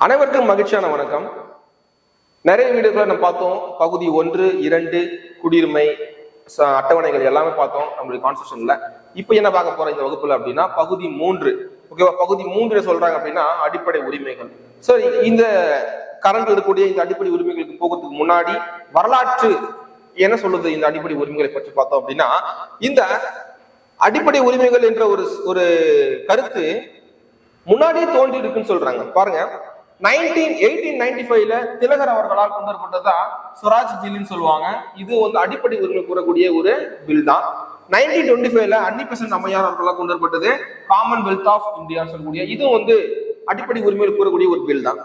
அனைவருக்கும் மகிழ்ச்சியான வணக்கம். நிறைய வீடியோக்களை நம்ம பார்த்தோம். பகுதி 1, 2 குடியுரிமை அட்டவணைகள் எல்லாமே பார்த்தோம் நம்மளுடைய கான்ஸ்டிடியூஷன்ல. இப்போ என்ன பார்க்க போறோம் இந்த வகுப்புல அப்படின்னா பகுதி 3. ஓகேவா? பகுதி 3 சொல்றாங்க அப்படின்னா அடிப்படை உரிமைகள். சரி, இந்த கரண்ட் இருக்கக்கூடிய இந்த அடிப்படை உரிமைகளுக்கு போகிறதுக்கு முன்னாடி வரலாற்று என்ன சொல்லுது இந்த அடிப்படை உரிமைகளை பற்றி பார்த்தோம் அப்படின்னா, இந்த அடிப்படை உரிமைகள் என்ற ஒரு கருத்து முன்னாடியே தோன்றி இருக்குன்னு சொல்றாங்க. பாருங்க, 1895ல திலகர் அவர்களால் கொண்டு வரப்பட்டதுதான் ஸ்வராஜ் பில்னு சொல்லுவாங்க. இது அடிப்படை உரிமை கூறக்கூடிய ஒரு பில் தான். 1925ல அன்னி பெசன்ட் அம்மையார் அவர்களால் கொண்டு வரப்பட்டது காமன்வெல்த் ஆஃப் இந்தியா சொல்லக்கூடிய இது அடிப்படை உரிமைகள் கூறக்கூடிய ஒரு பில் தான்.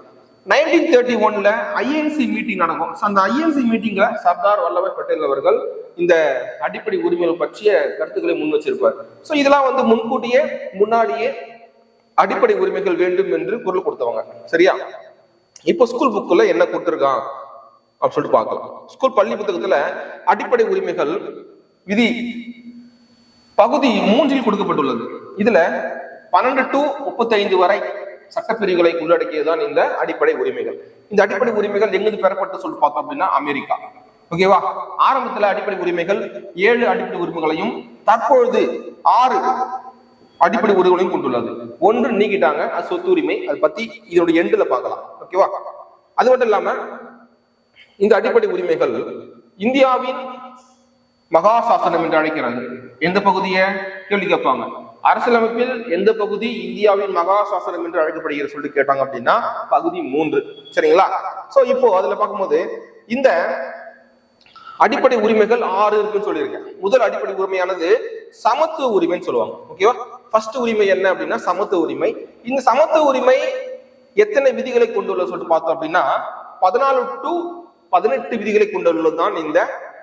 1931ல ஐஎன்சி மீட்டிங் நடக்கும். அந்த ஐஎன்சி மீட்டிங்ல சர்தார் வல்லபாய் பட்டேல் அவர்கள் இந்த அடிப்படை உரிமைகள் பற்றிய கருத்துக்களை முன் வச்சிருப்பார். சோ இதெல்லாம் முன்னாடியே அடிப்படை உரிமைகள் வேண்டும் என்று குரல் கொடுத்தவங்க. சரியா? இப்போ ஸ்கூல் புக்ல என்ன கொடுத்திருக்கான் அப்படின்னு சொல்லிட்டு பார்க்கலாம். ஸ்கூல் பள்ளி புத்தகத்துல அடிப்படை உரிமைகள் விதி பகுதி 3 கொடுக்கப்பட்டுள்ளது. இதுல 12 to 35 வரை சட்டப்பிரிவுகளை உள்ளடக்கியதுதான் இந்த அடிப்படை உரிமைகள். இந்த அடிப்படை உரிமைகள் எங்கிருந்து பெறப்பட்டு சொல்லிட்டு பார்த்தோம் அப்படின்னா அமெரிக்கா. ஓகேவா? ஆரம்பத்துல அடிப்படை உரிமைகள் 7 அடிப்படை உரிமைகளையும் தற்பொழுது 6 அடிப்படை உரிமைகளையும் கொண்டுள்ளது. 1 நீக்கிட்டாங்க, அது சொத்து உரிமை. அதை பத்தி இதோட எண்டுல பார்க்கலாம். ஓகேவா? அது மட்டும் இல்லாம இந்த அடிப்படை உரிமைகள் இந்தியாவின் மகா சாசனம் என்று அழைக்கிறாங்க. எந்த பகுதியை கேள்வி கேட்பாங்க. அரசியலமைப்பில் எந்த பகுதி இந்தியாவின் மகா சாசனம் என்று அழைக்கப்படுகிறது சொல்லிட்டு கேட்டாங்க அப்படின்னா பகுதி 3. சரிங்களா? சோ இப்போ அதுல பார்க்கும்போது இந்த அடிப்படை உரிமைகள் 6 இருக்குன்னு சொல்லியிருக்கேன். முதல் அடிப்படை உரிமையானது சமத்துவ உரிமைன்னு சொல்லுவாங்க. ஓகேவா? ஃபர்ஸ்ட் உரிமை என்ன அப்படின்னா சமத்துவ உரிமை. இந்த சமத்துவ உரிமை எத்தனை விதிகளை கொண்டுள்ளது சொல்லிட்டு பார்த்தோம் அப்படின்னா 14 to 18 விதிகளை கொண்டுள்ளதுதான் இந்த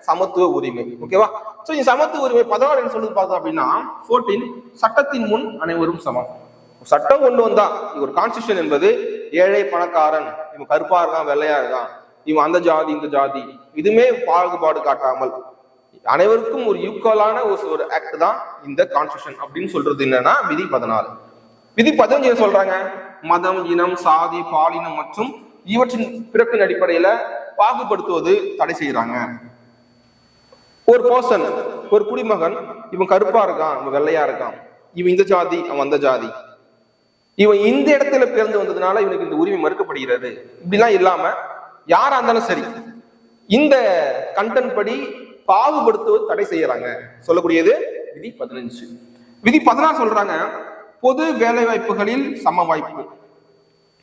சமத்துவ உரிமை. ஓகேவா? சோ இந்த சமத்துவ உரிமை 14 சொல்லி பார்த்தோம் அப்படின்னா 14 சட்டத்தின் முன் அனைவரும் சமம். சட்டம் கொண்டு வந்தா ஒரு கான்ஸ்டிடியூஷன் என்பது ஏழை பணக்காரன், இவன் கருப்பா இருக்கான் வெள்ளையா இருக்கான், இவன் அந்த ஜாதி இந்த ஜாதி இதுமே பாகுபாடு காட்டாமல் அனைவருக்கும் ஒரு ஈக்குவலான ஒரு ஆக்ட் தான் இந்த கான்ஸ்டிடியூஷன் அப்படின்னு சொல்றது என்னன்னா விதி 14. விதி 15 சொல்றாங்க மதம், இனம், சாதி, பாலினம் மற்றும் இவற்றின் பிறப்பின் அடிப்படையில பாகுபடுத்துவது தடை செய்யறாங்க. ஒரு பர்சன், ஒரு குடிமகன், இவன் கருப்பா இருக்கான், இவன் வெள்ளையா இருக்கான், இவன் இந்த ஜாதி, அவன் அந்த ஜாதி, இவன் இந்த இடத்துல பிறந்து வந்ததுனால இவனுக்கு இந்த உரிமை மறுக்கப்படுகிறது, இப்படிலாம் இல்லாம யாரா இருந்தாலும் சரி இந்த கண்டென்ட் படி பாகுபடுத்துவது தடை செய்யறாங்க சொல்லக்கூடியது விதி 15. விதி 16 சொல்றாங்க பொது வேலை வாய்ப்புகளில் சம வாய்ப்பு.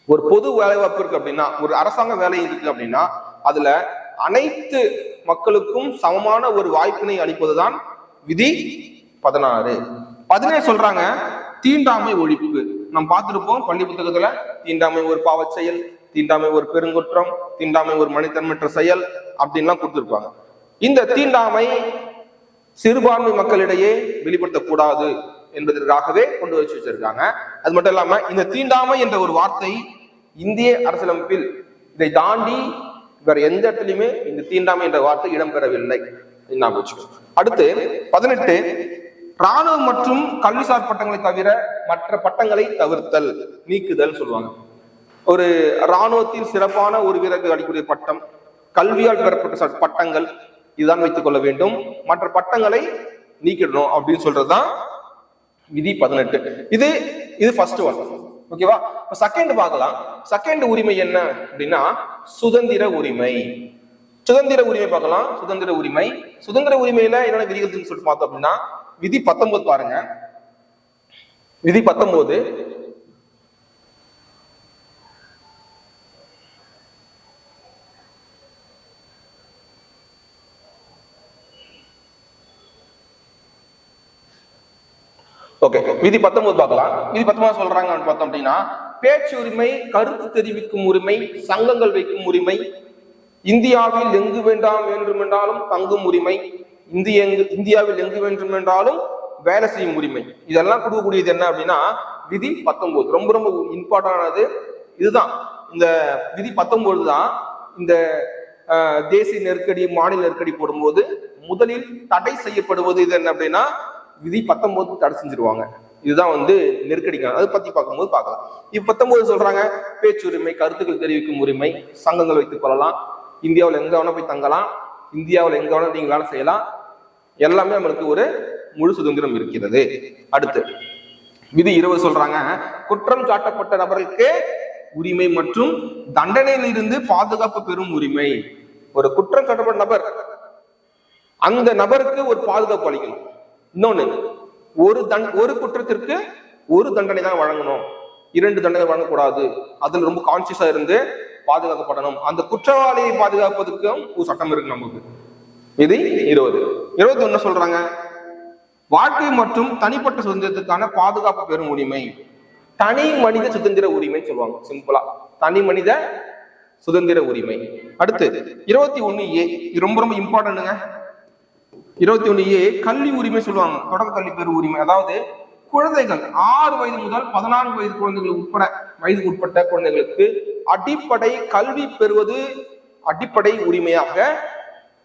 ஒரு பொது வேலை வாய்ப்பு இருக்கு அப்படின்னா, ஒரு அரசாங்க வேலை இருக்கு அப்படின்னா அதுல அனைத்து மக்களுக்கும் சமமான ஒரு வாய்ப்பினை அளிப்பதுதான் விதி 16. 17 சொல்றாங்க தீண்டாமை ஒழிப்பு. நம்ம பார்த்திருப்போம் பள்ளி புத்தகத்துல, தீண்டாமை ஒரு பாவச் செயல், தீண்டாமை ஒரு பெருங்குற்றம், தீண்டாமை ஒரு மனிதன்மற்ற செயல் அப்படின்லாம் கொடுத்திருப்பாங்க. இந்த தீண்டாமை சிறுபான்மை மக்களிடையே வெளிப்படுத்தக்கூடாது என்பதற்காகவே கொண்டு வச்சிருக்காங்க. அது மட்டும் இல்லாம இந்த தீண்டாமை என்ற ஒரு வார்த்தை இந்திய அரசியலமைப்பில் இதை தாண்டி வேற எந்த இடத்துலயுமே இந்த தீண்டாமை என்ற வார்த்தை இடம்பெறவில்லை. அடுத்து 18 ராணுவம் மற்றும் கல்விசார் பட்டங்களை தவிர மற்ற பட்டங்களை தவிர்த்தல், நீக்குதல் சொல்லுவாங்க. ஒரு ராணுவத்தில் சிறப்பான ஒரு வீரருக்கு அளிக்கக்கூடிய பட்டம், கல்வியால் பெறப்பட்ட பட்டங்கள் இதுதான் வைத்துக் கொள்ள வேண்டும், மற்ற பட்டங்களை நீக்கிடணும் அப்படின்னு சொல்றதுதான் விதி 18. இது ஃபர்ஸ்ட் ஒன். ஓகேவா? செகண்ட் பார்க்கலாம். செகண்ட் உரிமை என்ன அப்படின்னா சுதந்திர உரிமை. சுதந்திர உரிமை பார்க்கலாம். சுதந்திர உரிமையில என்னென்ன விதிகள் சொல்லிட்டு பார்த்தோம் அப்படின்னா விதி 19 பாருங்க. விதி 19 ஓகே, விதி 19 பார்க்கலாம். விதி 19 சொல்றாங்க பார்த்தோம் அப்படின்னா பேச்சு உரிமை, கருத்து தெரிவிக்கும் உரிமை, சங்கங்கள் வைக்கும் உரிமை, இந்தியாவில் எங்கு வேண்டுமென்றாலும் தங்கும் உரிமை, இந்தியாவில் எங்கு வேண்டுமென்றாலும் வேலை செய்யும் உரிமை, இதெல்லாம் கொடுக்கக்கூடியது என்ன அப்படின்னா விதி 19. ரொம்ப ரொம்ப இம்பார்ட்டன்டானது இதுதான். இந்த விதி 19 தான் இந்த தேசிய நெருக்கடி, மாநில நெருக்கடி போடும்போது முதலில் தடை செய்யப்படுவது இது என்ன அப்படின்னா விதி 19 தடை செஞ்சிருவாங்க. இதுதான் வந்து நெருக்கடிக்கான. அதை பத்தி பார்க்கும்போது பார்க்கலாம். இப்ப 19 சொல்றாங்க பேச்சுரிமை, கருத்துக்கள் தெரிவிக்கும் உரிமை, சங்கங்கள் வைத்துக் கொள்ளலாம், இந்தியாவில் எங்க வேணா போய் தங்கலாம், இந்தியாவில் எங்க வேணா நீங்க வேலை செய்யலாம், எல்லாமே நம்மளுக்கு ஒரு முழு சுதந்திரம் இருக்கிறது. அடுத்து விதி 20 சொல்றாங்க குற்றம் சாட்டப்பட்ட நபருக்கு உரிமை மற்றும் தண்டனையில் இருந்து பாதுகாப்பு பெறும் உரிமை. ஒரு குற்றம் சாட்டப்பட்ட நபர், அந்த நபருக்கு ஒரு பாதுகாப்பு அளிக்கணும். இன்னொன்னு, ஒரு குற்றத்திற்கு ஒரு தண்டனை தான் வழங்கணும், 2 தண்டனை வழங்கக்கூடாது. அதுல ரொம்ப கான்சியஸா இருந்து பாதுகாக்கப்படணும். அந்த குற்றவாளியை பாதுகாப்பதற்கும் ஒரு சட்டம் இருக்கு நமக்கு. இது 20. 21 சொல்றாங்க வாழ்க்கை மற்றும் தனிப்பட்ட சுதந்திரத்துக்கான பாதுகாப்பு பெறும் உரிமை. தனி மனித சுதந்திர உரிமை சொல்லுவாங்க சிம்பிளா, தனி மனித சுதந்திர உரிமை. அடுத்து 21A, ரொம்ப ரொம்ப இம்பார்ட்டன்ட்ங்க. 21A கல்வி உரிமை சொல்லுவாங்க, தொடக்க கல்வி பெறும் உரிமை. அதாவது குழந்தைகள் 6 வயது முதல் 14 வயது குழந்தைகள் வயதுக்கு உட்பட்ட குழந்தைகளுக்கு அடிப்படை கல்வி பெறுவது அடிப்படை உரிமையாக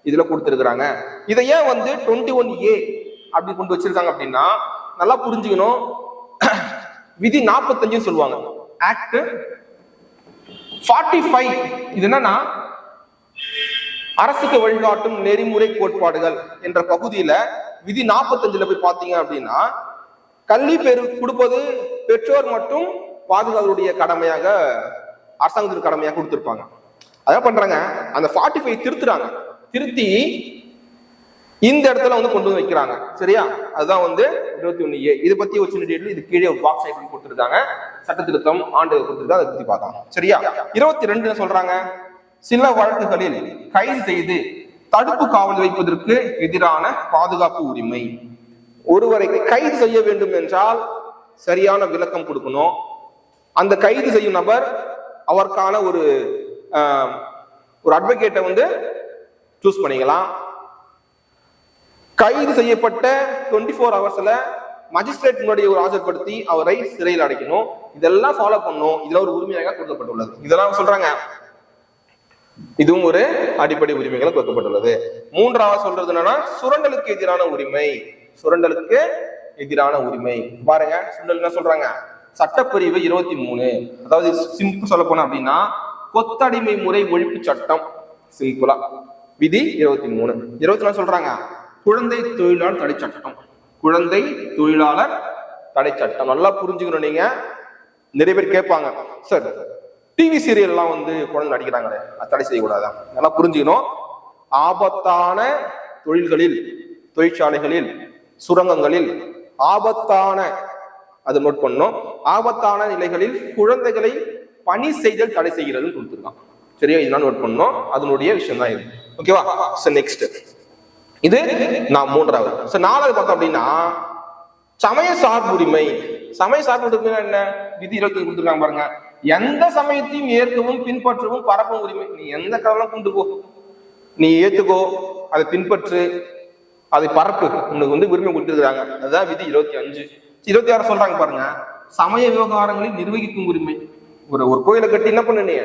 இதுல கொடுத்திருக்கிறாங்க. இதை ஏன் வந்து 21A அப்படி கொண்டு வச்சிருக்காங்க அப்படின்னா, நல்லா புரிஞ்சுக்கணும். விதி 45 சொல்லுவாங்க, ஆக்ட் 45. இது என்னன்னா அரசுக்கு வழிகாட்டும் நெறிமுறை கோட்பாடுகள் என்ற பகுதியில விதி 45 போய் பாத்தீங்க அப்படின்னா, கல்வி கொடுப்பது பெற்றோர் மற்றும் பாதுகாவலுடைய கடமையாக, அரசாங்கத்தின் கடமையாக கொடுத்திருப்பாங்க. அதான் பண்றாங்க, அந்த 45 திருத்துறாங்க. திருத்தி இந்த இடத்துல வந்து கொண்டு வந்து வைக்கிறாங்க. சரியா? அதுதான் வந்து 21A. இதை பத்தி ஒரு சின்ன டீட்டெயில் இது கீழே ஒரு பாக்ஸ் ஐக்கன் கொடுத்துருக்காங்க, சட்ட திருத்தம் ஆண்டு கொடுத்துருக்காங்க, அதை பத்தி பார்த்தாங்க. சரியா? 22 சொல்றாங்க சில வழக்குகளில் கைது செய்து தடுப்பு காவல் வைப்பதற்கு எதிரான பாதுகாப்பு உரிமை. ஒருவரை கைது செய்ய வேண்டும் என்றால் சரியான விளக்கம் கொடுக்கணும். அந்த கைது செய்யும் நபர் அவருக்கான ஒரு அட்வொகேட்டை வந்து சூஸ் பண்ணிக்கலாம். கைது செய்யப்பட்ட 24 ஹவர்ஸ்ல மஜிஸ்ட்ரேட் முன்னாடி ஒரு ஆஜர்படுத்தி அவரை சிறையில் அடைக்கணும். இதெல்லாம் ஃபாலோ பண்ணணும். இதுல ஒரு உரிமையாக கொடுக்கப்பட்டுள்ளது. இதெல்லாம் சொல்றாங்க, இதுவும் ஒரு அடிப்படை உரிமைகள் கொடுக்கப்பட்டுள்ளது. 3வது சொல்றது என்னன்னா சுரண்டலுக்கு எதிரான உரிமை. சுரண்டலுக்கு எதிரான உரிமை பாருங்க, சுரண்டல் என்ன சொல்றாங்க, சட்டப்பிரிவு 23. அதாவது சிம்பிள் சொல்ல போனா அப்படின்னா கொத்தடிமை முறை ஒழிப்பு சட்டம். சிம்பிளா விதி 23. 24 சொல்றாங்க குழந்தை தொழிலாளர் தடை சட்டம். குழந்தை தொழிலாளர் தடை சட்டம் நல்லா புரிஞ்சுக்கணும். நீங்க நிறைய பேர் கேட்பாங்க, சார் டிவி சீரியல் எல்லாம் வந்து குழந்தை நடிக்கிறாங்களே, அது தடை செய்யக்கூடாதா? நல்லா புரிஞ்சுக்கணும். ஆபத்தான தொழில்களில், தொழிற்சாலைகளில், சுரங்கங்களில் ஆபத்தான, அது நோட் பண்ணணும், ஆபத்தான நிலைகளில் குழந்தைகளை பணி செய்தல் தடை செய்கிறது கொடுத்துருக்கான். சரியா? இதெல்லாம் நோட் பண்ணணும். அதனுடைய விஷயம் தான் இது. ஓகேவா? நெக்ஸ்ட் இது நான் 3வது. 4வது பார்த்தோம் அப்படின்னா சமய சார்பு உரிமை. சமய சார்பு உரிமை என்ன? விதி 20 கொடுத்துருக்காங்க பாருங்க. எந்த சமயத்தையும் ஏற்கவும் பின்பற்றவும் பரப்பும் உரிமை. நீ எந்த கடவுளும் கொண்டு போ, நீ ஏத்துக்கோ, அதை பின்பற்று, அதை பரப்பு, உனக்கு வந்து உரிமை கொடுத்துருக்காங்க. அதுதான் விதி 25. 26 சொல்றாங்க பாருங்க, சமய விவகாரங்களில் நிர்வகிக்கும் உரிமை. ஒரு கோயிலை கட்டி என்ன பண்ணு, நீ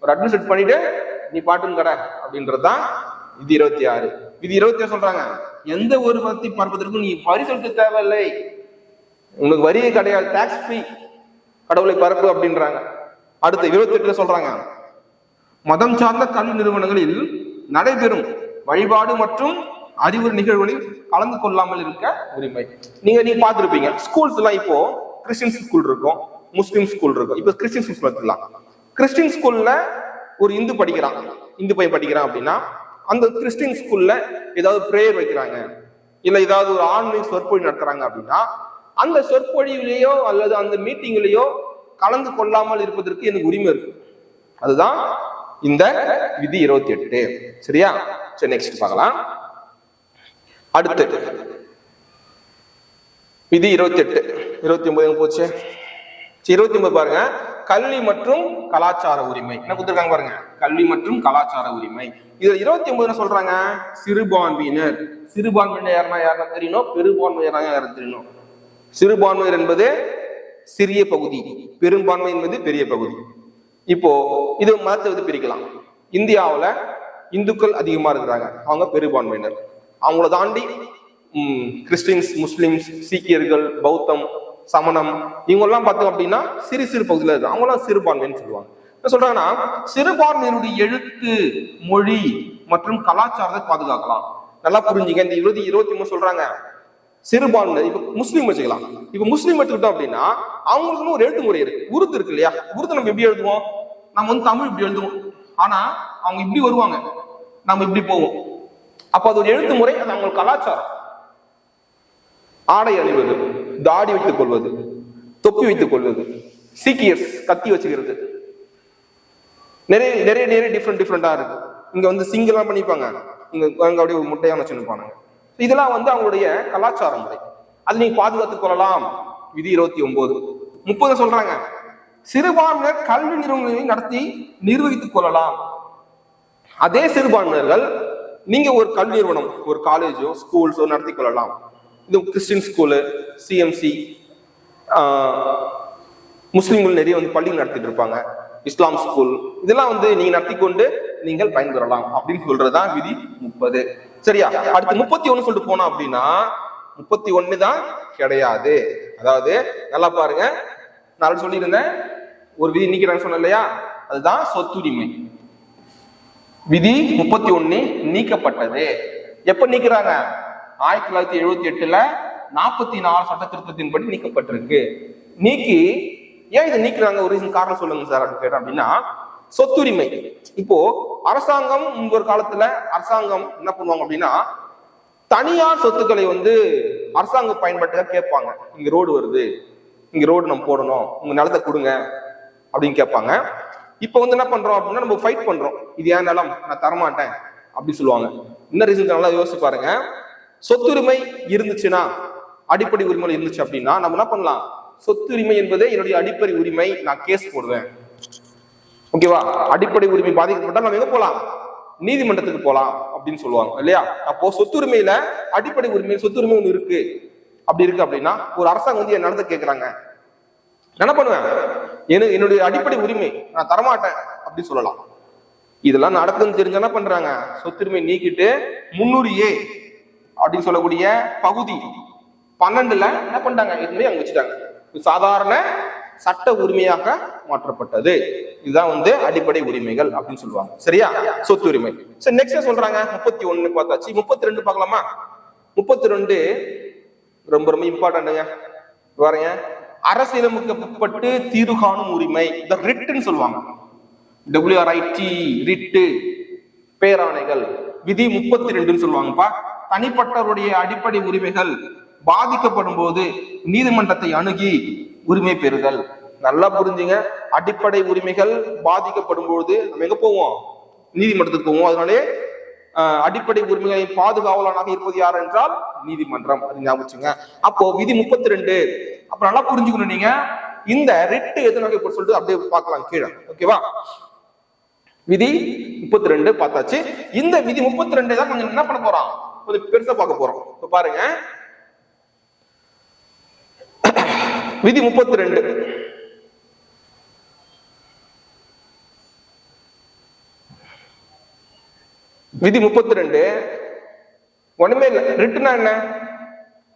ஒரு அட்மினிஸ்ட்ரேட் பண்ணிட்டு நீ பாட்டுன்னு கடை அப்படின்றதுதான் விதி 26. விதி 27 சொல்றாங்க எந்த ஒரு மதத்தை பார்ப்பதற்கும் நீ வரி செலுத்த தேவையில்லை, உனக்கு வரியே கிடையாது, டாக்ஸ் ஃப்ரீ, கடவுளை பரப்பு அப்படின்றாங்க. அடுத்து 28 சொல்றாங்க மதம் சார்ந்த கல்வி நிறுவனங்களில் நடைபெறும் வழிபாடு மற்றும் அறிவுரை நிகழ்வுகளில் கலந்து கொள்ளாமல் இருக்க உரிமை. நீங்க பார்த்துருப்பீங்க ஸ்கூல்ஸ் எல்லாம், இப்போ கிறிஸ்டியன் ஸ்கூல் இருக்கும், முஸ்லிம் ஸ்கூல் இருக்கும். இப்போ கிறிஸ்டியன் ஸ்கூல் எடுத்துக்கலாம். கிறிஸ்டியன் ஸ்கூல்ல ஒரு இந்து பையன் படிக்கிறான் அப்படின்னா, அந்த கிறிஸ்டியன் ஸ்கூல்ல ஏதாவது பிரேயர் வைக்கிறாங்க, இல்ல ஏதாவது ஒரு ஆன்மீக சொற்பொழி நடத்துறாங்க அப்படின்னா, அந்த சொற்பொழிவிலேயோ அல்லது அந்த மீட்டிங்லயோ கலந்து கொள்ளாமல் இருப்பதற்கு எனக்கு உரிமை இருக்கு. அதுதான் இந்த விதி 28. சரியா? சரி, நெக்ஸ்ட் பார்க்கலாம். அடுத்து விதி 28. 29 போச்சு. 29 பாருங்க, கல்வி மற்றும் கலாச்சார உரிமை. என்ன கொடுத்துருக்காங்க பாருங்க, கல்வி மற்றும் கலாச்சார உரிமை. இதுல 29 சொல்றாங்க சிறுபான்மையினர். சிறுபான்மையினர் யாருன்னா தெரியணும், பெரும்பான்மையினர் யாரும் தெரியணும். சிறுபான்மையினர் என்பது சிறிய பகுதி, பெரும்பான்மை என்பது பெரிய பகுதி. இப்போ இது மதத்தை வந்து பிரிக்கலாம். இந்தியாவில் இந்துக்கள் அதிகமா இருக்கிறாங்க, அவங்க பெரும்பான்மையினர். அவங்கள தாண்டி கிறிஸ்டின்ஸ், முஸ்லிம்ஸ், சீக்கியர்கள், பௌத்தம், சமணம், இவங்க எல்லாம் பார்த்தோம் அப்படின்னா சிறு சிறு பகுதியில் இருக்கு, அவங்களாம் சிறுபான்மைன்னு சொல்லுவாங்க. என்ன சொல்றாங்கன்னா சிறுபான்மையினுடைய எழுத்து, மொழி மற்றும் கலாச்சாரத்தை பாதுகாக்கலாம். நல்லா புரிஞ்சுங்க. இந்த 23 சொல்றாங்க சிறுபான்மை. இப்ப முஸ்லீம் வச்சுக்கலாம். இப்ப முஸ்லீம் எடுத்துக்கிட்டோம் அப்படின்னா அவங்களுக்குன்னு ஒரு எழுத்து முறை இருக்கு. உருது இருக்கு இல்லையா? உருது நம்ம எப்படி எழுதுவோம்? நம்ம வந்து தமிழ் இப்படி எழுதுவோம். ஆனா அவங்க இப்படி வருவாங்க, நம்ம இப்படி போவோம். அப்ப அது ஒரு எழுத்து முறை, அது அவங்க கலாச்சாரம். ஆடை அணிவது, தாடி வைத்துக் கொள்வது, தொப்பி வைத்துக் கொள்வது, சீக்கியர்ஸ் கத்தி வச்சுக்கிறது, நிறைய நிறைய நிறைய டிஃப்ரெண்டா இருக்கு. இங்க வந்து சிங்கிளா பண்ணிப்பாங்க, இங்க அப்படியே ஒரு முட்டையான வச்சுருப்பாங்க. இதெல்லாம் வந்து அவங்களுடைய கலாச்சார முறை. அது நீங்க பாதுகாத்துக் கொள்ளலாம். விதி 29. 30 சொல்றாங்க சிறுபான்மையினர் கல்வி நிறுவனங்களை நடத்தி நிர்வகித்துக் கொள்ளலாம். அதே சிறுபான்மையினர்கள் நீங்க ஒரு கல்வி நிறுவனம், ஒரு காலேஜோ ஸ்கூல்ஸோ நடத்தி கொள்ளலாம். இது கிறிஸ்டின் ஸ்கூலு, சிஎம்சி, முஸ்லீம்கள் நிறைய வந்து பள்ளிகள் நடத்திட்டு இருப்பாங்க, இஸ்லாம் ஸ்கூல், இதெல்லாம் வந்து நீங்க நடத்தி கொண்டு நீங்கள் பயன்பெறலாம் அப்படின்னு சொல்றதுதான் விதி 30. சரியா? அடுத்து 31 சொல்லிட்டு போனோம் அப்படின்னா 31 தான் கிடையாது. அதாவது நல்லா பாருங்க, நான் சொல்லியிருந்தேன் ஒரு விதி நீக்கிறாங்க சொன்ன இல்லையா, அதுதான் சொத்துரிமை. விதி 31 நீக்கப்பட்டது. எப்ப நீக்கிறாங்க? 1978 44 சட்ட திருத்தத்தின்படி நீக்கப்பட்டிருக்கு. நீக்கி ஏன் இதை நீக்கிறாங்க? ஒரு ரீசன், காரணம் சொல்லுங்க சார் அப்படின்னு அப்படின்னா சொத்துரிமை. இப்போ அரசாங்கம் ஒரு காலத்துல அரசாங்கம் என்ன பண்ணுவாங்க அப்படின்னா தனியார் சொத்துக்களை வந்து அரசாங்க பயன்பாட்டுக்காக கேட்பாங்க. இங்க ரோடு வருது, இங்க ரோடு நம்ம போடணும், உங்க நிலத்தை கொடுங்க அப்படின்னு கேட்பாங்க. இப்ப வந்து என்ன பண்றோம் அப்படின்னா நம்ம ஃபைட் பண்றோம், இது ஏன் நிலம், நான் தரமாட்டேன் அப்படின்னு சொல்லுவாங்க. என்ன ரீசன் நல்லா யோசிச்சு பாருங்க. சொத்துரிமை இருந்துச்சுன்னா, அடிப்படை உரிமை இருந்துச்சு அப்படின்னா நம்ம என்ன பண்ணலாம்? சொத்துரிமை என்பது என்னுடைய அடிப்படை உரிமை, நான் கேஸ் போடுவேன். ஓகேவா? அடிப்படை உரிமை பாதிக்கப்பட்டா நம்ம எங்க போலாம்? நீதிமன்றத்துக்கு போலாம் அப்படின்னு சொல்லுவாங்க இல்லையா? அப்போ சொத்துரிமையில அடிப்படை உரிமை, சொத்துரிமை ஒண்ணு இருக்கு, அப்படி இருக்கு அப்படின்னா ஒரு அரசாங்கம் வந்து என் நடத்த கேட்கறாங்க, என்ன பண்ணுவேன்? என்னுடைய அடிப்படை உரிமை நான் தரமாட்டேன் அப்படின்னு சொல்லலாம். இதெல்லாம் நடக்குன்னு தெரிஞ்ச என்ன பண்றாங்க? சொத்துரிமை நீக்கிட்டு 300A அப்படின்னு சொல்லக்கூடிய பகுதி 12ல என்ன பண்ணிட்டாங்க? எதுவுமே அங்க வச்சுட்டாங்க. சாதாரண சட்ட உரிமையாக மாற்றப்பட்டது. இதுதான் வந்து அடிப்படை உரிமைகள் அப்படின்னு சொல்லுவாங்க. சரியா? சொத்து உரிமை. சரி, நெக்ஸ்ட் சொல்றாங்க 31 பார்த்தாச்சு. 32 பார்க்கலாமா? 32 ரொம்ப ரொம்ப இம்பார்ட்டன்ட்ங்க. பாருங்க, அரசியலமைக்கப்பட்டு தீர்வு காணும் உரிமை, இந்த ரிட்னு சொல்லுவாங்க. WRIT, ரிட்டு, பேராணைகள். விதி 32 சொல்லுவாங்கப்பா. தனிப்பட்டவருடைய அடிப்படை உரிமைகள் பாதிக்கப்படும் போது நீதிமன்றத்தை அணுகி உரிமை பெறுதல். நல்லா புரிஞ்சுங்க. அடிப்படை உரிமைகள் பாதிக்கப்படும் பொழுது நம்ம எங்க போவோம்? நீதிமன்றத்துக்கு போவோம். அதனாலே அடிப்படை உரிமைகளை பாதுகாவலனாக இருப்பது யார் என்றால் நீதிமன்றம். அது ஞாபகம். அப்போ விதி 32. அப்ப நல்லா புரிஞ்சுக்கணும் நீங்க. இந்த ரிட்டு எதனால சொல்லிட்டு அப்படியே பார்க்கலாம் கீழே. ஓகேவா? விதி 32 பார்த்தாச்சு. இந்த விதி 32 தான் கொஞ்சம் என்ன பண்ண போறோம்? கொஞ்சம் பெருசா பார்க்க போறோம். இப்ப பாருங்க, விதி 32. விதி 32 ஒண்ணுமே இல்லை. ரிட்டுனா என்ன?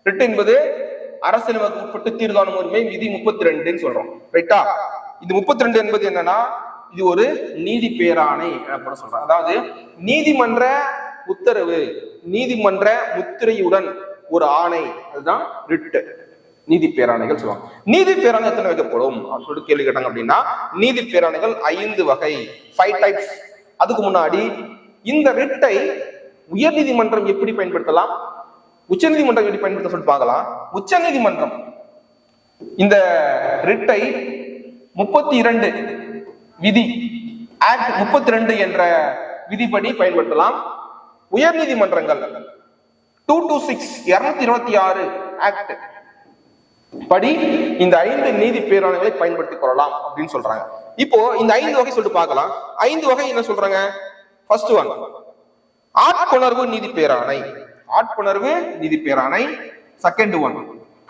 ரிட்டு என்பது அரசியலமைக்கப்பட்டு தீர்வு காணும் உரிமை. விதி 32 சொல்றோம். ரைட்டா? இது 32 என்பது என்னன்னா, இது ஒரு நீதி பேராணை எனப்பட சொல்றாங்க. அதாவது நீதிமன்ற உத்தரவு, நீதிமன்ற முத்திரையுடன் ஒரு ஆணை, அதுதான் ரிட்டு. நீதி பேராணைகள் சொல்லுவாங்க. நீதி பேராணை எத்தனை வைக்கப்படும் அப்படின்னு சொல்லிட்டு கேள்வி கேட்டாங்க அப்படின்னா, நீதி பேராணைகள் 5 வகை, 5 டைப்ஸ். அதுக்கு முன்னாடி இந்த ரிட்டை உயர் நீதிமன்றம் எப்படி பயன்படுத்தலாம், உச்ச நீதிமன்றம் எப்படி பயன்படுத்த சொல்லிட்டு பார்க்கலாம். உச்ச நீதிமன்றம் இந்த ரிட்டை 32 விதி, ஆக்ட் 32 என்ற விதிப்படி பயன்படுத்தலாம். உயர் நீதிமன்றங்கள் 226 226 ஆக்ட் படி இந்த 5 நீதி பேராணைகளை பயன்படுத்திக் கொள்ளலாம் அப்படின்னு சொல்றாங்க. இப்போ இந்த 5 வகை சொல்லிட்டு பார்க்கலாம். 5 வகை என்ன சொல்றாங்க? ஃபர்ஸ்ட் ஒன், ஆட்கொணர்வு நீதி பேராணை. ஆட்கொணர்வு நீதி பேராணை. செகண்ட் ஒன்,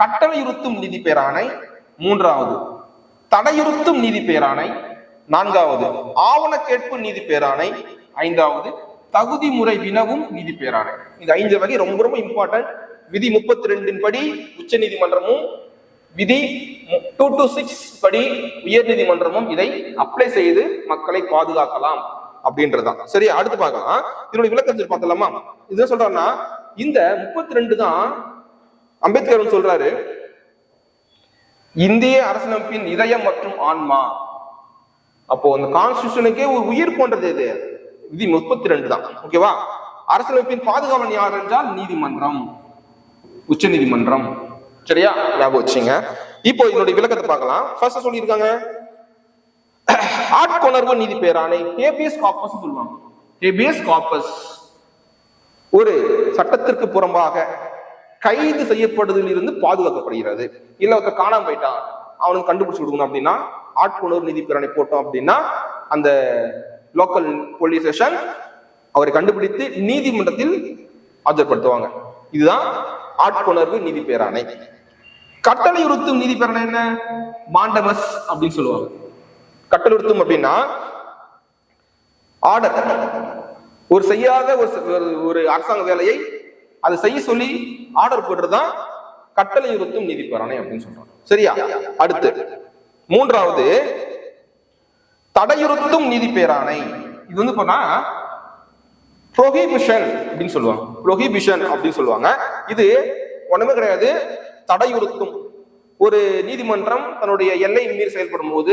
கட்டளையுறுத்தும் நீதி பேராணை. மூன்றாவது, தடையுறுத்தும் நீதி பேராணை. நான்காவது, ஆவண கேட்பு நீதி பேராணை. ஐந்தாவது, தகுதி முறை வினவும் நீதி பேராணை. இந்த 5 வகை ரொம்ப ரொம்ப இம்பார்ட்டன்ட். விதி 32 படி உச்ச நீதிமன்றமும் விதி 2 to 6 படி உயர் நீதிமன்றமும் இதை அப்ளை செய்து மக்களை பாதுகாக்கலாம் அப்படின்றதான். சரி, அடுத்து பார்க்கலாம். இதனுடைய விளக்கத்தில் பார்த்தலாமா? இது சொல்றாருன்னா, இந்த 32 தான் அம்பேத்கர் சொல்றாரு, இந்திய அரசியலமைப்பின் இதயம் மற்றும் ஆன்மா. அப்போ அந்த கான்ஸ்டிடியூஷனுக்கே ஒரு உயிர் போன்றது எது? விதி 32 தான். ஓகேவா? அரசியலமைப்பின் பாதுகாவலன் யார் என்றால் நீதிமன்றம், உச்ச நீதிமன்றம். சரியா, ஞாபகம் வச்சுங்க. இப்போ இதனுடைய விளக்கத்தை பார்க்கலாம். ஃபர்ஸ்ட் சொல்லியிருக்காங்க, ஆட்கொணர்வு நீதி பேராணை, ஹேபியஸ் கார்பஸ் சொல்லுவாங்க. ஹேபியஸ் கார்பஸ் ஒரு சட்டத்திற்கு புறம்பாக கைது செய்யப்படுவதில் இருந்து பாதுகாக்கப்படுகிறது. இல்ல ஒருத்தர் காணாம போயிட்டான், அவனுக்கு கண்டுபிடிச்சு கொடுக்கணும் அப்படின்னா ஆட்கொணர்வு நீதி பேராணை போட்டோம் அப்படின்னா அந்த லோக்கல் போலீஸ் ஸ்டேஷன் அவரை கண்டுபிடித்து நீதிமன்றத்தில் ஆஜர்படுத்துவாங்க. இதுதான் ஆட்கொணர்வு நீதி பேராணை. கட்டளையுறுத்தும் நீதி பேராணை என்ன? மாண்டமஸ் அப்படின்னு சொல்லுவாங்க. கட்டளையுறுத்தும் அப்படின்னா ஆர்டர், ஒரு செய்யாத ஒரு அரசாங்க வேலையை அதை செய்ய சொல்லி ஆர்டர் போடுறதுதான் கட்டளையுறுத்தும் நீதி பேராணை அப்படின்னு சொல்றாங்க. சரியா, அடுத்து மூன்றாவது தடையுறுத்தும் நீதி பேராணை. இது வந்து போனா ப்ரோஹிபிஷன் அப்படின்னு சொல்லுவாங்க. ப்ரோஹிபிஷன் அப்படின்னு சொல்லுவாங்க. இது ஒண்ணுமே கிடையாது, தடையுறுத்தும். ஒரு நீதிமன்றம் தன்னுடைய எல்லை மீறி செயல்படும் போது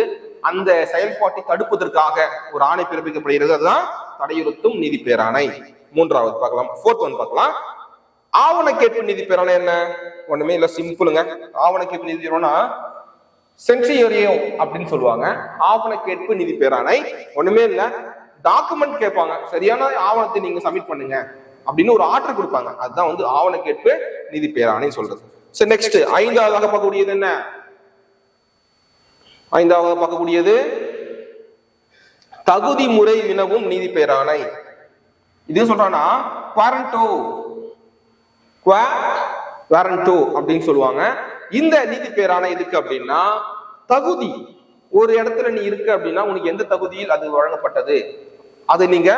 அந்த செயல்பாட்டை தடுப்பதற்காக ஒரு ஆணை பிறப்பிக்கப்படுகிறது. அதுதான் தடையுறுத்தும் நீதி பேராணை. மூன்றாவது பார்க்கலாம். ஃபோர்த் ஒன் பார்க்கலாம். ஆவண கேட்பு நீதி பேராணை என்ன? ஒண்ணுமே இல்ல, சிம்பிளுங்க. ஆவண கேட்பு நீதி பேரானா சென்சியரியோ அப்படின்னு சொல்லுவாங்க. ஆவண கேட்பு நீதி பேராணை ஒண்ணுமே இல்ல, டாக்குமெண்ட் கேட்பாங்க, சரியான ஆவணத்தை நீங்க சப்மிட் பண்ணுங்க அப்படின்னு ஒரு ஆர்டர் கொடுப்பாங்க. அதுதான் வந்து ஆவண கேட்பு நீதி பேராணை சொல்றது. சரி, நெக்ஸ்ட் ஐந்தாவதாக பார்க்கக்கூடியது என்ன? ஐந்தாவது பார்க்கக்கூடியது தகுதி முறை வினவும் நீதி பேராணை. இது சொல்றானா குவாரண்டோ அப்படின்னு சொல்லுவாங்க. இந்த நீதி பேராணை எதுக்கு அப்படின்னா, தகுதி, ஒரு இடத்துல நீ இருக்கு அப்படின்னா உனக்கு எந்த தகுதியில் அது வழங்கப்பட்டது அது நீங்க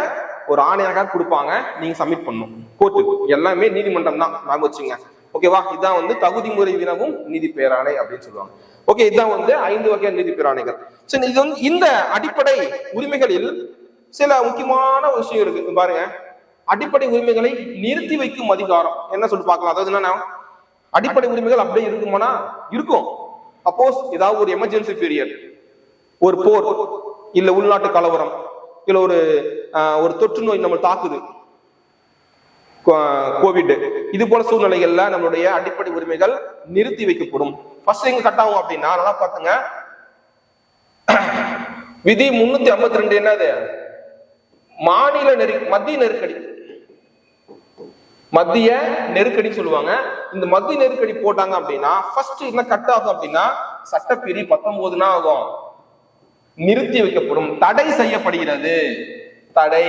ஒரு ஆணையாக கொடுப்பாங்க, நீங்க சப்மிட் பண்ணணும் கோர்ட்டுக்கு. எல்லாமே நீதிமன்றம் தான், ஞாபகம் வச்சுங்க. ஓகேவா? இதுதான் வந்து தகுதி முறை வினவும் நீதி பேராணை அப்படின்னு சொல்லுவாங்க. ஓகே, இதுதான் வந்து 5 வகையான நீதி பேராணைகள். சரி, இது வந்து இந்த அடிப்படை உரிமைகளில் சில முக்கியமான விஷயம் இருக்கு பாருங்க. அடிப்படை உரிமைகளை நிறுத்தி வைக்கும் அதிகாரம் என்ன சொல்லி பார்க்கலாம். அதாவது என்னன்னா, அடிப்படை உரிமைகள் அப்படியே இருக்குமானா இருக்கும். சப்போஸ் ஏதாவது ஒரு எமர்ஜென்சி பீரியட், ஒரு போர், இல்ல உள்நாட்டு கலவரம், இல்ல ஒரு தொற்று நோய் நம்ம தாக்குது, கோவிட், இது போல சூழ்நிலைகள்ல நம்மளுடைய அடிப்படை உரிமைகள் நிறுத்தி வைக்கப்படும். ஃபர்ஸ்ட் எங்க கட் ஆகும் அப்படின்னா, நல்லா பாத்துங்க, விதி 352 என்னது? மத்திய நெருக்கடி சொல்லுவாங்க. இந்த மத்திய நெருக்கடி போட்டாங்க அப்படின்னா ஃபர்ஸ்ட் என்ன கட் ஆகும் அப்படின்னா, சட்டப்பிரி 19 ஆகும், நிறுத்தி வைக்கப்படும், தடை செய்யப்படுகிறது. தடை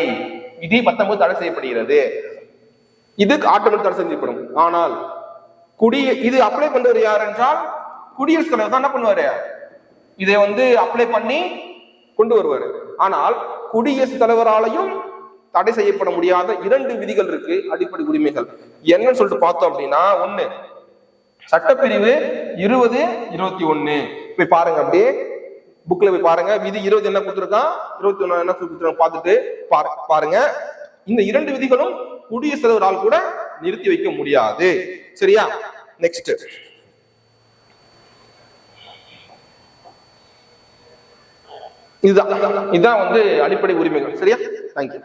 விதி 19 தடை செய்யப்படுகிறது. இதுக்கு ஆட்டோமேட்டிக் தடை செய்யப்படும். ஆனால் இது அப்ளை பண்றது யார் என்றால் குடியரசுத் தலைவர் தான் என்ன பண்ணுவாரு, இதை வந்து அப்ளை பண்ணி கொண்டு வருவாரு. ஆனால் குடியரசுத் தலைவராலையும் தடை செய்யப்பட முடியாத 2 விதிகள் இருக்கு, அடிப்படை உரிமைகள். என்னன்னு சொல்லிட்டு பார்த்தோம் அப்படின்னா, ஒண்ணு சட்டப்பிரிவு 20, 21. போய் பாருங்க, அப்படியே புக்ல போய் பாருங்க. விதி 20 என்ன கொடுத்துருக்கான், 21 என்ன கொடுத்துருக்கான் பார்த்துட்டு பாருங்க. இந்த 2 விதிகளும் குடியரசுத் தலைவரால் கூட நிறுத்தி வைக்க முடியாது. சரியா? நெக்ஸ்ட் இதுதான் வந்து அடிப்படை உரிமைகள். சரியா? தேங்க்யூ.